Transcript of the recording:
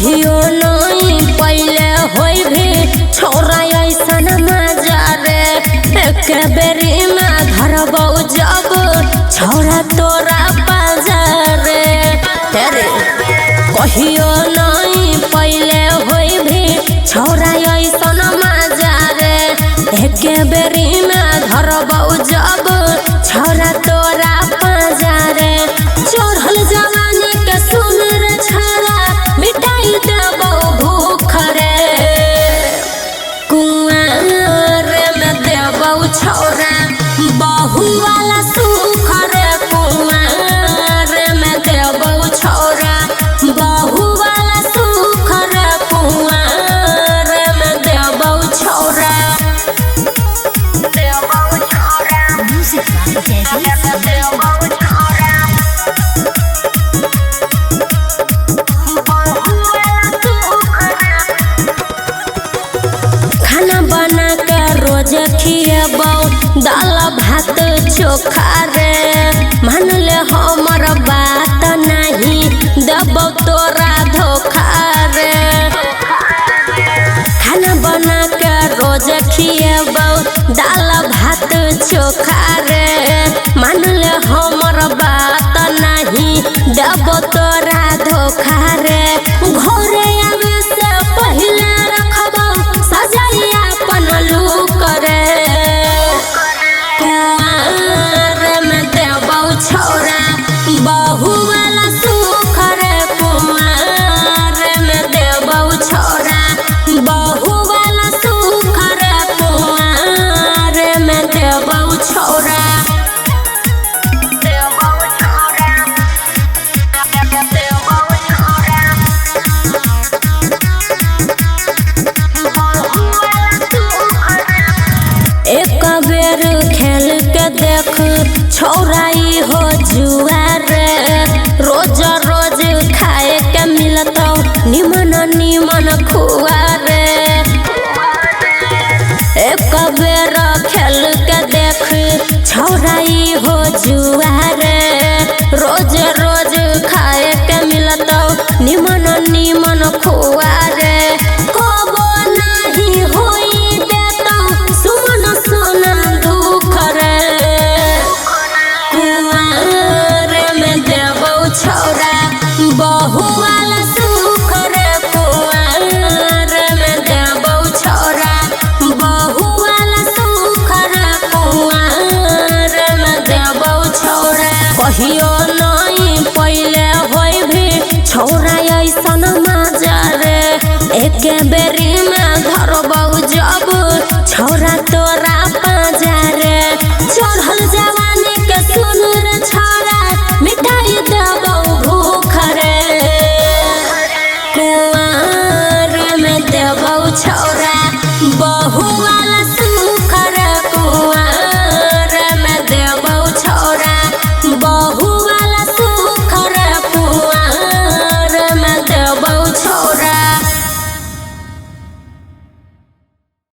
कहियो नहीं पहले होई भी छोरा ऐसन मजा रे। एक बेरी में घर बहु जब छोरा तोरा बाजार रे। कहियो नहीं पहले होई भी छोरा ऐसन मजा रे। एक बेरी में घर बहु जब छोरा तोरा बाजार रे। चढ़ल जवानी के सुन रे छोरा मिटाई देबो भूख रे। कुआर में देबो छोरा बहु वाला सुख रे। कुआर में देबो छोरा बहु वाला सुख रे। कुआर में देबो छोरा Music by Debbie. खाना बना के रोज खिएबो दाल भात चोखा रे। मान ले हमर बात नहीं देबो तोरा धोखा रे। खाना बना के रोज खिएबो दाल भात चोखा रे। मान ले हमर बात नहीं देबो तोरा धोखा रे। घरे आवे से पहले रखबो सजाई अपन लूक रे। कुआर में देबो छोरा बहु वाला सुख रे। कुआर में देबो छोरा बहु वाला सुख रे। कुआर में देबो छोरा एक बेर खेल के देख छोराई हो जुआ रे। रोज रोज खाए के मिलतो निमन निमन खुआ रे। एक बेर खेल के देख छोराई हो जुआ रे। रोज रोज खाए के मिलतो निमन निमन खुआ रे। कबो नहीं होई देतो सुमन सोना दुख रे। कुआर में देबो छोरा बहु वाला सुख रे। कुआर में देबो छोरा बहु वाला सुख रे। कुआर में देबो छोरा कहियो नहीं पहले होई भी छोरा ऐसन मजा रे। एक बेरी